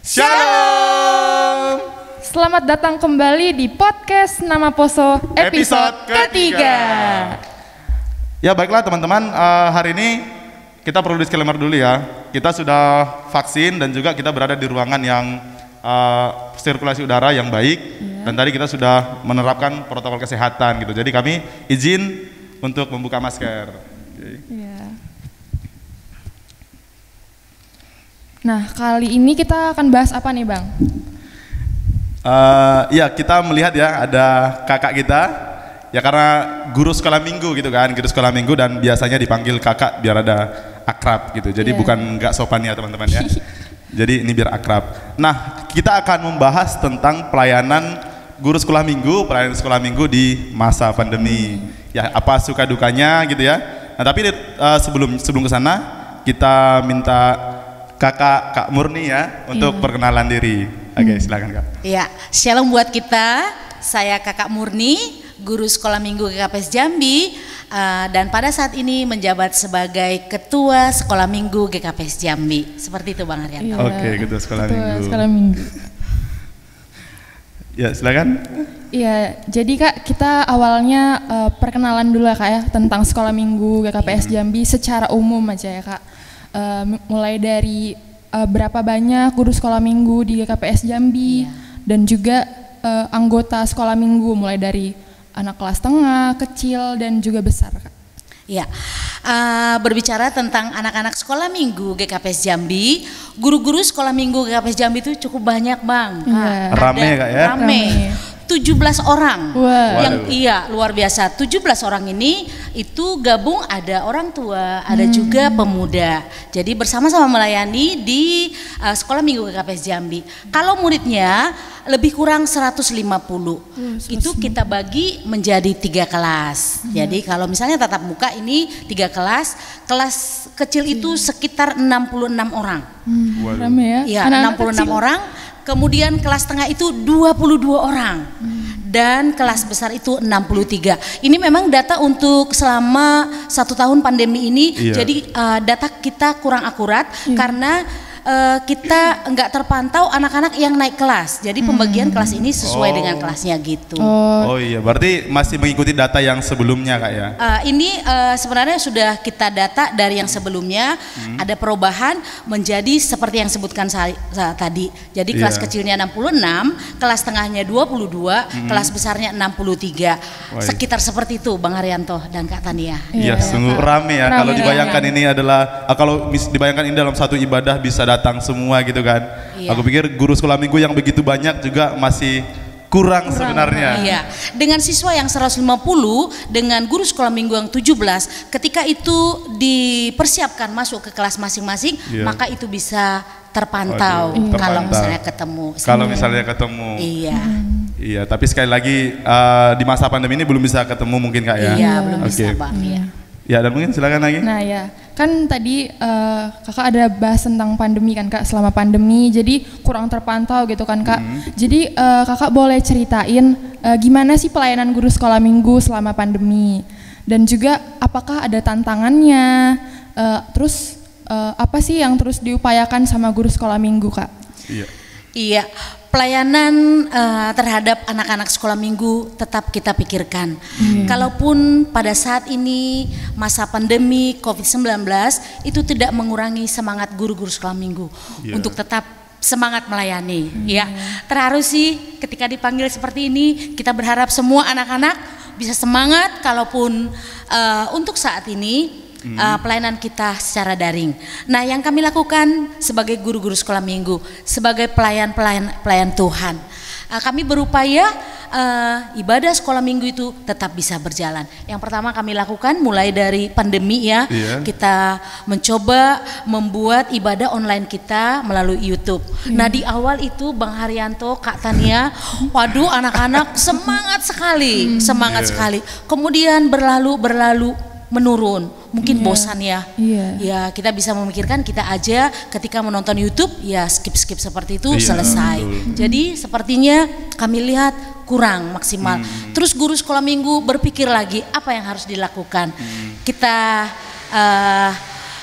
Shalom. Selamat datang kembali di podcast Nama Poso episode ketiga. Ya baiklah teman-teman, hari ini kita perlu disclaimer dulu ya. Kita sudah vaksin dan juga kita berada di ruangan yang sirkulasi udara yang baik. Dan tadi kita sudah menerapkan protokol kesehatan gitu. Jadi kami izin untuk membuka masker. Okay. Nah, kali ini kita akan bahas apa nih, Bang? Ya, kita melihat ya ada kakak kita. Ya karena guru sekolah minggu gitu kan, guru sekolah minggu dan biasanya dipanggil kakak biar ada akrab gitu. Jadi bukan nggak sopan ya teman-teman ya. Jadi ini biar akrab. Nah, kita akan membahas tentang pelayanan guru sekolah minggu di masa pandemi. Ya, apa suka dukanya gitu ya. Nah, tapi sebelum ke sana kita minta Kak Murni ya untuk perkenalan diri. Oke, silakan Kak. Iya, shalom buat kita. Saya Kakak Murni, guru sekolah minggu GKPS Jambi, dan pada saat ini menjabat sebagai ketua sekolah minggu GKPS Jambi. Seperti itu Bang Haryanto. Oke, ketua sekolah Sekolah minggu. Ya, silakan. Iya, jadi Kak, kita awalnya perkenalan dulu ya Kak ya tentang sekolah minggu GKPS Jambi secara umum aja ya Kak. Mulai dari berapa banyak guru sekolah minggu di GKPS Jambi dan juga anggota sekolah minggu mulai dari anak kelas tengah, kecil dan juga besar Kak. Ya, berbicara tentang anak-anak sekolah minggu GKPS Jambi, guru-guru sekolah minggu GKPS Jambi itu cukup banyak Bang. Rame Kak ya? Rame. 17 orang. Yang luar biasa. 17 orang ini itu gabung ada orang tua, ada juga pemuda. Jadi bersama-sama melayani di sekolah minggu GKPS Jambi. Kalau muridnya lebih kurang 150. Itu kita bagi menjadi 3 kelas. Jadi kalau misalnya tatap muka ini 3 kelas, kelas kecil itu sekitar 66 orang. Rame ya? Iya, 66 orang. Kemudian kelas tengah itu 22 orang dan kelas besar itu 63. Ini memang data untuk selama 1 tahun pandemi ini. Jadi data kita kurang akurat karena kita nggak terpantau anak-anak yang naik kelas. Jadi pembagian kelas ini sesuai dengan kelasnya gitu. Oh iya, berarti masih mengikuti data yang sebelumnya Kak ya? Ini sebenarnya sudah kita data dari yang sebelumnya, ada perubahan menjadi seperti yang sebutkan saya tadi. Jadi kelas kecilnya 66, kelas tengahnya 22, kelas besarnya 63. Sekitar seperti itu Bang Haryanto dan Kak Tania. Iya, sungguh rame ya. Kalau dibayangkan ini adalah, kalau dibayangkan ini dalam satu ibadah bisa datang semua gitu kan. Aku pikir guru sekolah minggu yang begitu banyak juga masih kurang sebenarnya. Iya, dengan siswa yang 150 dengan guru sekolah minggu yang 17, ketika itu dipersiapkan masuk ke kelas masing-masing, maka itu bisa terpantau kalau misalnya ketemu. Kalau misalnya ketemu. Iya. Iya, tapi sekali lagi di masa pandemi ini belum bisa ketemu mungkin Kak ya. Iya, belum bisa Bang. Ya, dan mungkin silakan lagi. Nah ya, kan tadi kakak ada bahas tentang pandemi kan Kak, selama pandemi jadi kurang terpantau gitu kan Kak. Jadi kakak boleh ceritain gimana sih pelayanan guru sekolah minggu selama pandemi, dan juga apakah ada tantangannya, terus apa sih yang terus diupayakan sama guru sekolah minggu Kak? Iya, pelayanan terhadap anak-anak sekolah minggu tetap kita pikirkan. Kalaupun pada saat ini masa pandemi COVID-19 itu tidak mengurangi semangat guru-guru sekolah minggu untuk tetap semangat melayani. Ya, terharu sih ketika dipanggil seperti ini. Kita berharap semua anak-anak bisa semangat kalaupun untuk saat ini pelayanan kita secara daring. Nah, yang kami lakukan sebagai guru-guru sekolah minggu, sebagai pelayan Tuhan, kami berupaya ibadah sekolah minggu itu tetap bisa berjalan. Yang pertama kami lakukan mulai dari pandemi ya, kita mencoba membuat ibadah online kita melalui YouTube. Nah, di awal itu Bang Haryanto, Kak Tania, waduh anak-anak semangat sekali, sekali. Kemudian berlalu menurun, mungkin bosan ya. Ya, kita bisa memikirkan kita aja ketika menonton YouTube ya skip seperti itu selesai. Jadi sepertinya kami lihat kurang maksimal. Terus guru sekolah minggu berpikir lagi apa yang harus dilakukan. Kita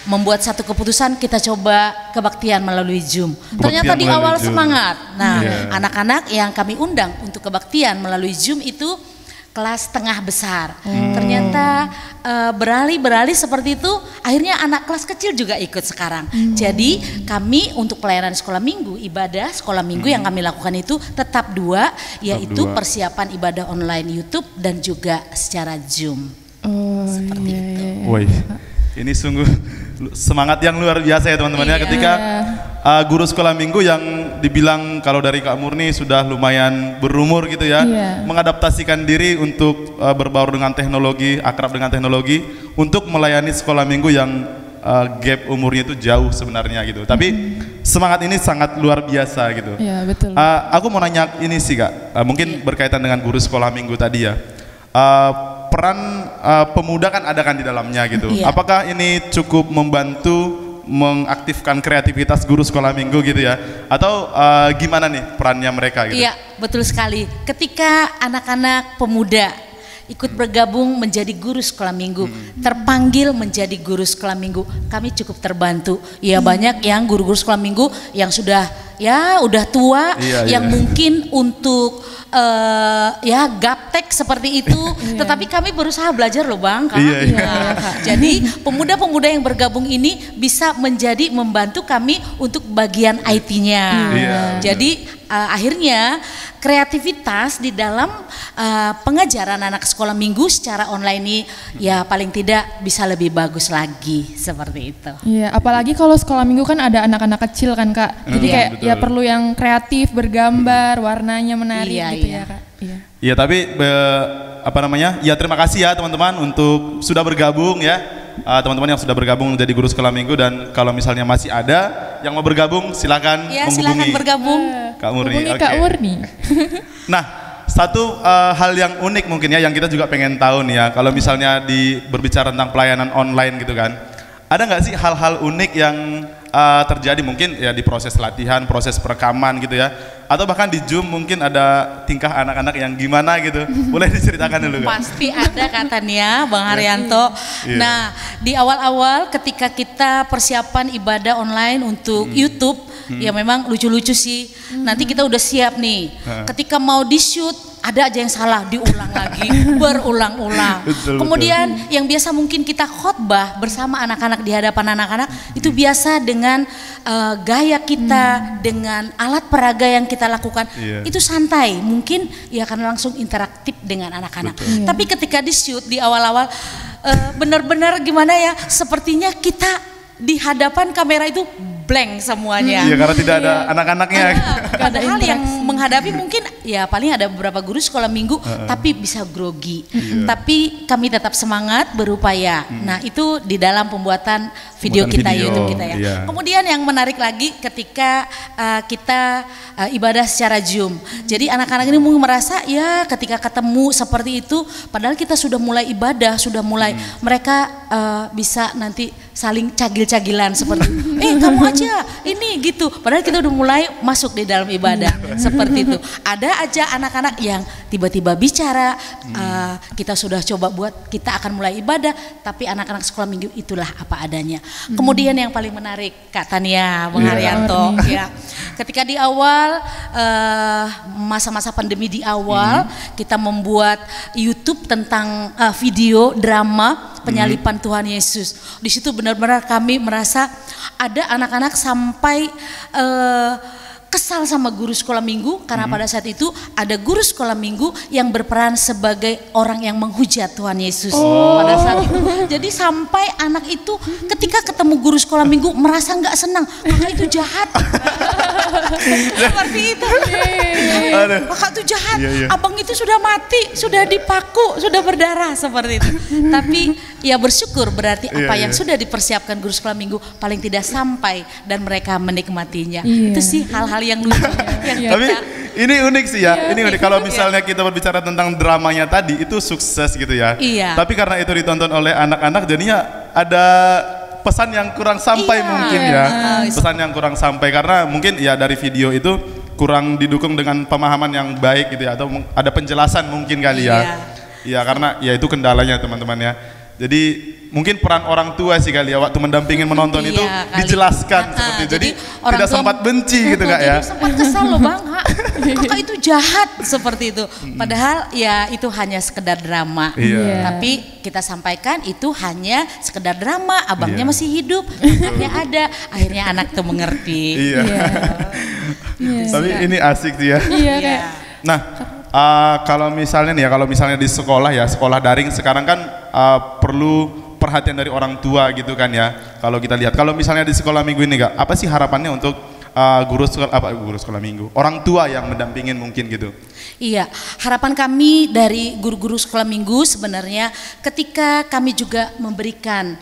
membuat satu keputusan, kita coba kebaktian melalui Zoom. Ternyata di awal semangat. Nah, anak-anak yang kami undang untuk kebaktian melalui Zoom itu kelas tengah besar. Ternyata beralih seperti itu, akhirnya anak kelas kecil juga ikut sekarang. Jadi kami untuk pelayanan sekolah minggu, ibadah sekolah minggu yang kami lakukan itu tetap dua, yaitu persiapan ibadah online YouTube dan juga secara Zoom. Seperti itu. Woi, ini sungguh semangat yang luar biasa ya teman-teman ya, ketika guru sekolah minggu yang dibilang kalau dari Kak Murni sudah lumayan berumur gitu ya, mengadaptasikan diri untuk berbaur dengan teknologi, akrab dengan teknologi untuk melayani sekolah minggu yang gap umurnya itu jauh sebenarnya gitu. Tapi semangat ini sangat luar biasa gitu. Iya, betul. Aku mau nanya ini sih Kak, mungkin berkaitan dengan guru sekolah minggu tadi ya. Peran pemuda kan ada kan di dalamnya gitu. Apakah ini cukup membantu mengaktifkan kreativitas guru sekolah minggu gitu ya, atau gimana nih perannya mereka gitu? Iya, betul sekali. Ketika anak-anak pemuda ikut bergabung menjadi guru sekolah minggu, terpanggil menjadi guru sekolah minggu, kami cukup terbantu. Ya banyak yang guru-guru sekolah minggu yang sudah udah tua, yang mungkin untuk gaptek seperti itu, tetapi kami berusaha belajar loh Bang, Kak. Jadi pemuda-pemuda yang bergabung ini bisa membantu kami untuk bagian IT-nya. Jadi akhirnya kreativitas di dalam pengajaran anak sekolah minggu secara online ini ya paling tidak bisa lebih bagus lagi, seperti itu. Iya, apalagi kalau sekolah minggu kan ada anak-anak kecil kan Kak. Jadi kayak ya perlu yang kreatif, bergambar, warnanya menarik gitu ya Kak. Iya, tapi ya terima kasih ya teman-teman untuk sudah bergabung ya. Teman-teman yang sudah bergabung menjadi guru sekolah minggu, dan kalau misalnya masih ada yang mau bergabung silakan menghubungi. Silakan bergabung. Kak Murni. Kak Murni. Nah, satu hal yang unik mungkin ya yang kita juga pengen tahu nih ya, kalau misalnya berbicara tentang pelayanan online gitu kan, ada nggak sih hal-hal unik yang terjadi mungkin ya di proses latihan, proses perekaman gitu ya, atau bahkan di Zoom mungkin ada tingkah anak-anak yang gimana gitu? Boleh diceritakan dulu Kak? Pasti ada katanya Bang Haryanto. Nah, di awal-awal ketika kita persiapan ibadah online untuk YouTube, ya memang lucu-lucu sih. Nanti kita udah siap nih. Ketika mau di-shoot, ada aja yang salah, diulang lagi, berulang-ulang. Kemudian yang biasa mungkin kita khotbah bersama anak-anak di hadapan anak-anak, itu biasa dengan gaya kita, dengan alat peraga yang kita lakukan, itu santai, mungkin ya akan langsung interaktif dengan anak-anak. Tapi ketika di-shoot di awal-awal, benar-benar gimana ya, sepertinya kita di hadapan kamera itu blank semuanya. Iya, karena tidak ada anak-anaknya. Padahal yang menghadapi mungkin ya paling ada beberapa guru sekolah minggu, tapi bisa grogi. Tapi kami tetap semangat berupaya. Nah, itu di dalam pembuatan video kita, YouTube kita ya. Kemudian yang menarik lagi ketika kita ibadah secara Zoom. Jadi anak-anak ini mungkin merasa ya ketika ketemu seperti itu, padahal kita sudah mulai ibadah, sudah mulai mereka bisa nanti saling cagil-cagilan seperti kamu aja ini gitu, padahal kita udah mulai masuk di dalam ibadah seperti itu. Ada aja anak-anak yang tiba-tiba bicara, kita sudah coba buat kita akan mulai ibadah, tapi anak-anak sekolah minggu itulah apa adanya. Kemudian yang paling menarik Kak Tania, Bang Haryanto ya, ketika di awal masa-masa pandemi di awal, kita membuat YouTube tentang video drama penyalipan Tuhan Yesus. Di situ benar-benar kami merasa ada anak-anak sampai kesal sama guru sekolah minggu karena pada saat itu ada guru sekolah minggu yang berperan sebagai orang yang menghujat Tuhan Yesus pada saat itu. Jadi sampai anak itu ketika ketemu guru sekolah minggu merasa nggak senang, maka itu jahat. Seperti itu. Maka itu jahat. Abang itu sudah mati, sudah dipaku, sudah berdarah seperti itu. Tapi ya bersyukur berarti apa yang sudah dipersiapkan guru sekolah minggu paling tidak sampai dan mereka menikmatinya. Itu sih hal-hal yang lucu. Tapi ini unik sih ya. Ini unik kalau misalnya kita berbicara tentang dramanya tadi itu sukses gitu ya. Tapi karena itu ditonton oleh anak-anak jadinya ada pesan yang kurang sampai mungkin ya. Pesan yang kurang sampai karena mungkin ya dari video itu kurang didukung dengan pemahaman yang baik gitu ya, atau ada penjelasan mungkin kali ya. Iya, karena ya itu kendalanya teman-teman ya. Jadi mungkin peran orang tua sih kali ya waktu mendampingin menonton itu kali. dijelaskan seperti itu. Jadi orang tidak tua sempat benci gitu Kak ya. jadi sempat kesal loh Bang, kakak itu jahat seperti itu. Padahal ya itu hanya sekedar drama. Iya. Tapi kita sampaikan itu hanya sekedar drama, abangnya masih hidup, anaknya ada. Akhirnya anak tuh mengerti. Iya. Tapi ini asik sih ya. Iya kayak. Nah, kalau misalnya nih ya, kalau misalnya di sekolah ya, sekolah daring sekarang kan perlu perhatian dari orang tua gitu kan ya. Kalau kita lihat, kalau misalnya di sekolah minggu ini Kak, apa sih harapannya untuk guru sekolah minggu, orang tua yang mendampingin mungkin gitu? Iya, harapan kami dari guru-guru sekolah minggu sebenarnya ketika kami juga memberikan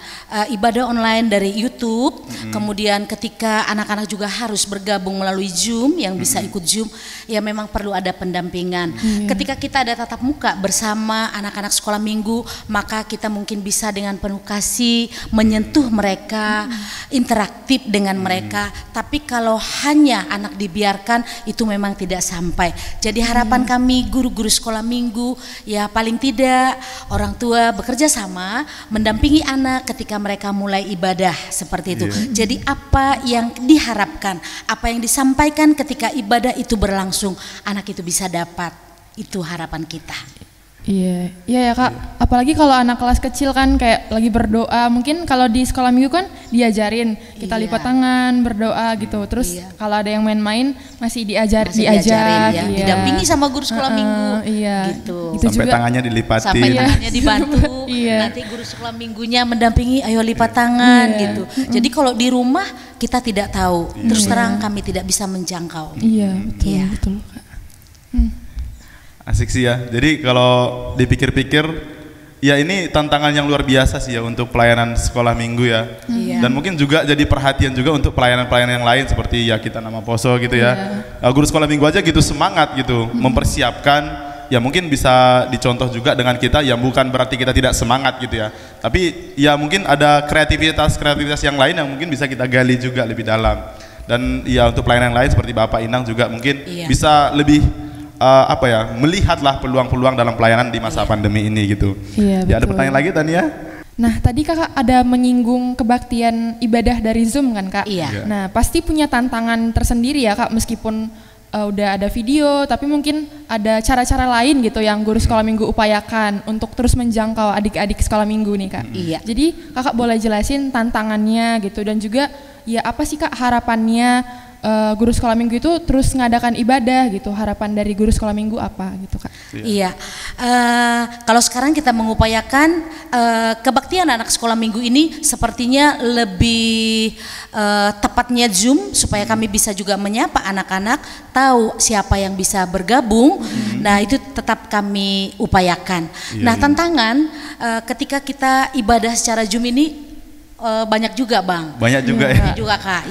ibadah online dari YouTube, kemudian ketika anak-anak juga harus bergabung melalui Zoom yang bisa ikut Zoom, ya memang perlu ada pendampingan. Ketika kita ada tatap muka bersama anak-anak sekolah minggu, maka kita mungkin bisa dengan penuh kasih menyentuh mereka, interaktif dengan mereka. Tapi kalau hanya anak dibiarkan, itu memang tidak sampai. Jadi harapan kami guru-guru sekolah minggu, ya paling tidak orang tua bekerja sama mendampingi anak ketika mereka mulai ibadah seperti itu. Jadi apa yang diharapkan, apa yang disampaikan ketika ibadah itu berlangsung, anak itu bisa dapat. Itu harapan kita. Iya, iya ya Kak. Apalagi kalau anak kelas kecil kan kayak lagi berdoa, mungkin kalau di sekolah minggu kan diajarin kita lipat tangan, berdoa gitu. Terus kalau ada yang main-main masih diajar, diajarin, didampingi sama guru sekolah minggu. Gitu. Sampai juga, tangannya dilipatin. Sampai tangannya dibantu. Nanti guru sekolah minggunya mendampingi, ayo lipat tangan gitu. Jadi kalau di rumah kita tidak tahu. Terus terang kami tidak bisa menjangkau. Iya, betul Kak. Asik sih ya. Jadi kalau dipikir-pikir, ya ini tantangan yang luar biasa sih ya untuk pelayanan sekolah minggu ya. Dan mungkin juga jadi perhatian juga untuk pelayanan-pelayanan yang lain seperti ya kita nama Poso gitu ya. Guru sekolah minggu aja gitu semangat gitu, mempersiapkan. Ya mungkin bisa dicontoh juga dengan kita, ya bukan berarti kita tidak semangat gitu ya. Tapi ya mungkin ada kreativitas yang lain yang mungkin bisa kita gali juga lebih dalam. Dan ya untuk pelayanan yang lain seperti Bapak Inang juga mungkin bisa lebih melihatlah peluang-peluang dalam pelayanan di masa pandemi ini gitu. Ya ada pertanyaan lagi Tania? Nah tadi Kakak ada menyinggung kebaktian ibadah dari Zoom kan Kak? Nah pasti punya tantangan tersendiri ya Kak, meskipun udah ada video, tapi mungkin ada cara-cara lain gitu yang guru sekolah minggu upayakan untuk terus menjangkau adik-adik sekolah minggu nih Kak. Jadi Kakak boleh jelasin tantangannya gitu, dan juga ya apa sih Kak harapannya guru sekolah minggu itu terus mengadakan ibadah gitu, harapan dari guru sekolah minggu apa gitu Kak? Kalau sekarang kita mengupayakan kebaktian anak sekolah minggu ini sepertinya lebih tepatnya Zoom, supaya kami bisa juga menyapa anak-anak, tahu siapa yang bisa bergabung. Nah itu tetap kami upayakan. Nah tantangan ketika kita ibadah secara Zoom ini banyak juga Bang. Banyak juga ya. Juga Kak.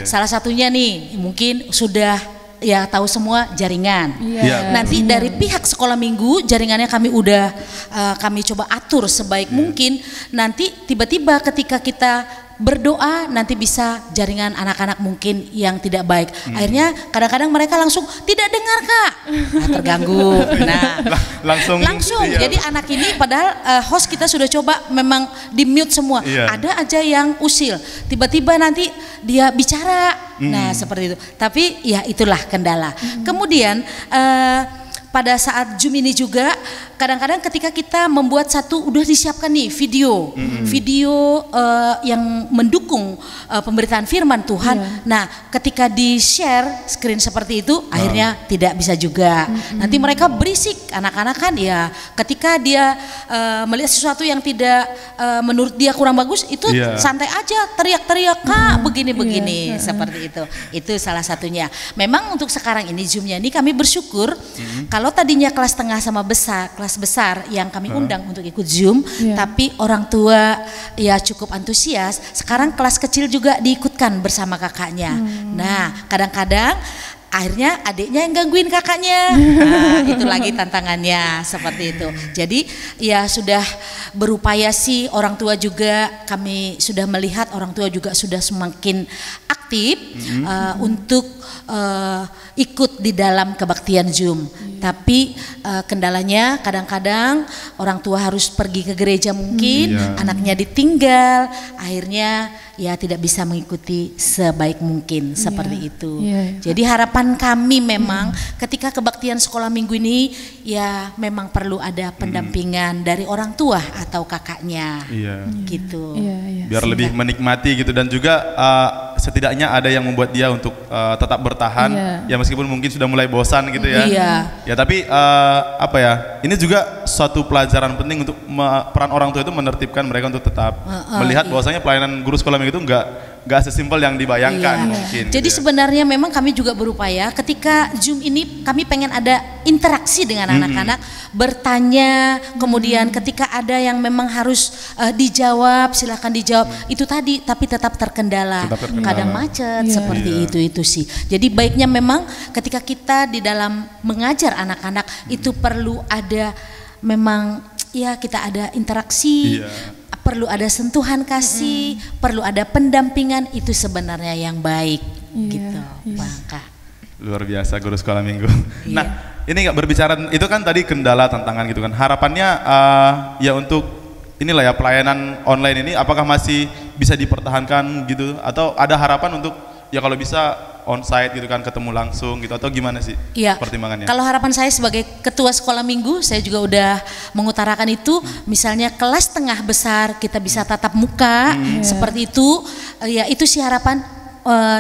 Salah satunya nih mungkin sudah ya tahu semua jaringan. Nanti dari pihak sekolah minggu jaringannya kami udah kami coba atur sebaik mungkin. Nanti tiba-tiba ketika kita berdoa nanti bisa jaringan anak-anak mungkin yang tidak baik. Akhirnya kadang-kadang mereka langsung tidak dengar Kak. Terganggu. Nah, langsung. Jadi anak ini padahal host kita sudah coba memang di mute semua. Ada aja yang usil. Tiba-tiba nanti dia bicara. Nah, seperti itu. Tapi ya itulah kendala. Kemudian pada saat Zoom ini juga kadang-kadang ketika kita membuat udah disiapkan nih video yang mendukung pemberitaan firman Tuhan. Nah ketika di share screen seperti itu akhirnya tidak bisa juga. Nanti mereka berisik, anak-anak kan ya ketika dia melihat sesuatu yang tidak menurut dia kurang bagus itu santai aja teriak-teriak Kak begini-begini seperti itu. Itu salah satunya. Memang untuk sekarang ini Zoomnya ini kami bersyukur kalau tadinya kelas tengah sama kelas besar yang kami undang untuk ikut Zoom, tapi orang tua ya cukup antusias. Sekarang kelas kecil juga diikutkan bersama kakaknya. Nah, kadang-kadang akhirnya adiknya yang gangguin kakaknya. Nah, itu lagi tantangannya seperti itu. Jadi ya sudah berupaya sih orang tua juga, kami sudah melihat orang tua juga sudah semakin aktif aktif untuk ikut di dalam kebaktian Zoom. Tapi kendalanya kadang-kadang orang tua harus pergi ke gereja mungkin, anaknya ditinggal, akhirnya ya tidak bisa mengikuti sebaik mungkin seperti itu. Jadi harapan kami memang ketika kebaktian sekolah minggu ini ya memang perlu ada pendampingan dari orang tua atau kakaknya, gitu. Biar lebih menikmati gitu, dan juga setidaknya ada yang membuat dia untuk tetap bertahan, ya meskipun mungkin sudah mulai bosan gitu ya. Ya tapi apa ya, ini juga suatu pelajaran penting untuk peran orang tua itu menertibkan mereka untuk tetap melihat bahwasanya pelayanan guru sekolah minggu itu nggak sesimpel yang dibayangkan mungkin. Jadi gitu sebenarnya memang kami juga berupaya ketika Zoom ini kami pengen ada interaksi dengan anak-anak, bertanya, kemudian ketika ada yang memang harus dijawab silahkan dijawab, itu tadi, tapi tetap terkendala, kadang macet seperti itu sih. Jadi baiknya memang ketika kita di dalam mengajar anak-anak itu perlu ada memang ya kita ada interaksi, perlu ada sentuhan kasih, perlu ada pendampingan, itu sebenarnya yang baik gitu, Bang Kak. Luar biasa guru sekolah minggu. Nah, ini nggak berbicara itu kan tadi kendala tantangan gitu kan. Harapannya ya untuk inilah ya pelayanan online ini apakah masih bisa dipertahankan gitu, atau ada harapan untuk ya kalau bisa onsite gitu kan, ketemu langsung gitu, atau gimana sih pertimbangannya? Kalau harapan saya sebagai ketua sekolah minggu, saya juga udah mengutarakan itu, misalnya kelas tengah besar kita bisa tatap muka seperti itu, ya itu sih harapan.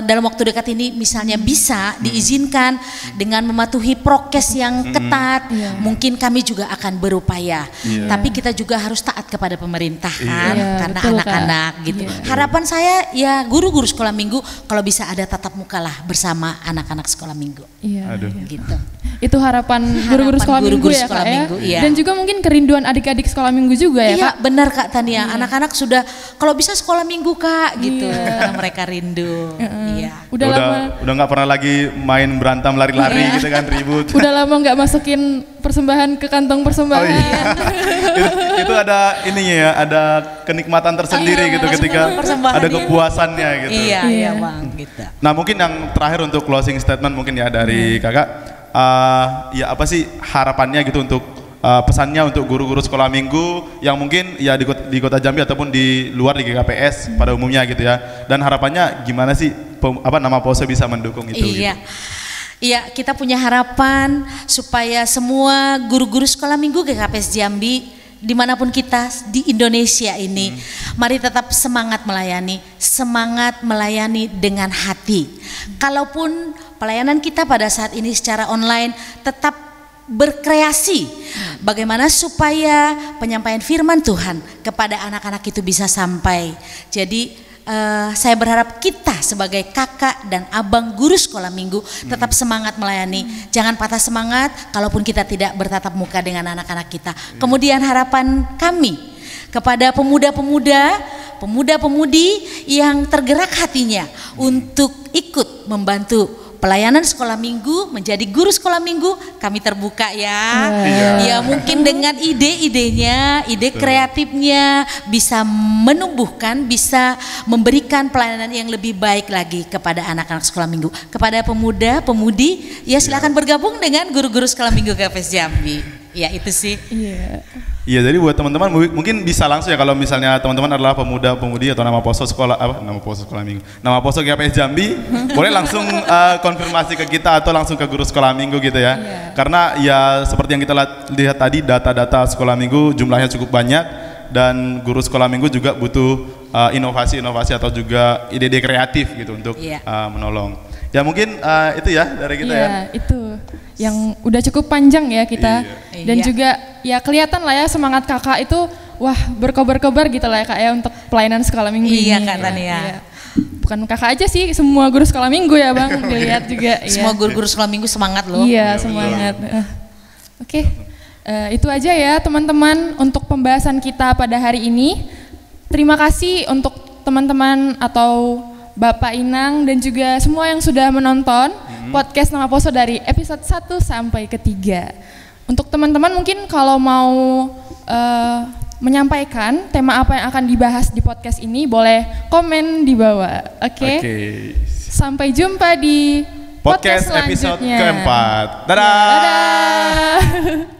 Dalam waktu dekat ini misalnya bisa diizinkan dengan mematuhi prokes yang ketat, mungkin kami juga akan berupaya. Tapi kita juga harus taat kepada pemerintahan karena anak-anak gitu. Harapan saya ya guru-guru sekolah minggu kalau bisa ada tatap muka lah bersama anak-anak sekolah minggu. Gitu. Itu harapan guru-guru sekolah minggu ya Kak ya. Dan juga mungkin kerinduan adik-adik sekolah minggu juga ya Kak. Iya benar Kak Tania, anak-anak sudah kalau bisa sekolah minggu Kak gitu, karena mereka rindu. Udah nggak pernah lagi main berantem lari-lari gitu kan, ribut. Udah lama nggak masukin persembahan ke kantong persembahan. Itu ada ininya ya, ada kenikmatan tersendiri gitu ketika ada kepuasannya gitu. Iya Bang gitu. Nah mungkin yang terakhir untuk closing statement mungkin ya dari kakak, ya apa sih harapannya gitu untuk pesannya untuk guru-guru sekolah minggu yang mungkin ya di Kota Jambi ataupun di luar di GKPS pada umumnya gitu ya, dan harapannya gimana sih nama Pose bisa mendukung itu? Iya, kita punya harapan supaya semua guru-guru sekolah minggu GKPS Jambi dimanapun kita di Indonesia ini, mari tetap semangat melayani dengan hati. Kalaupun pelayanan kita pada saat ini secara online, tetap berkreasi bagaimana supaya penyampaian firman Tuhan kepada anak-anak itu bisa sampai. Jadi saya berharap kita sebagai kakak dan abang guru sekolah minggu tetap semangat melayani, jangan patah semangat kalaupun kita tidak bertatap muka dengan anak-anak kita. Kemudian harapan kami kepada pemuda-pemudi yang tergerak hatinya untuk ikut membantu pelayanan sekolah minggu, menjadi guru sekolah minggu, kami terbuka ya. Ya mungkin dengan ide-idenya, ide kreatifnya bisa menumbuhkan, bisa memberikan pelayanan yang lebih baik lagi kepada anak-anak sekolah minggu. Kepada pemuda-pemudi, ya silakan bergabung dengan guru-guru sekolah minggu GKPS Jambi. Ya itu sih. Iya, jadi buat teman-teman mungkin bisa langsung ya, kalau misalnya teman-teman adalah pemuda-pemudi atau nama Poso sekolah minggu, nama Poso GKPS Jambi, boleh langsung konfirmasi ke kita atau langsung ke guru sekolah minggu gitu ya. Karena ya seperti yang kita lihat tadi, data-data sekolah minggu jumlahnya cukup banyak, dan guru sekolah minggu juga butuh inovasi-inovasi atau juga ide-ide kreatif gitu untuk menolong. Ya mungkin itu ya dari kita ya. Itu yang udah cukup panjang ya kita, dan juga ya kelihatan lah ya semangat kakak itu, wah berkobar-kobar gitu lah ya Kak ya untuk pelayanan sekolah minggu ini. Kak Tania. Bukan kakak aja sih, semua guru sekolah minggu ya Bang, dilihat juga. Semua guru-guru sekolah minggu semangat loh. Iya semangat. Oke, itu aja ya teman-teman untuk pembahasan kita pada hari ini. Terima kasih untuk teman-teman atau Bapak Inang dan juga semua yang sudah menonton podcast Nama Poso dari episode 1 sampai ke 3. Untuk teman-teman mungkin kalau mau menyampaikan tema apa yang akan dibahas di podcast ini, boleh komen di bawah. Oke. Sampai jumpa di podcast episode selanjutnya. keempat. Dadah. Dadah.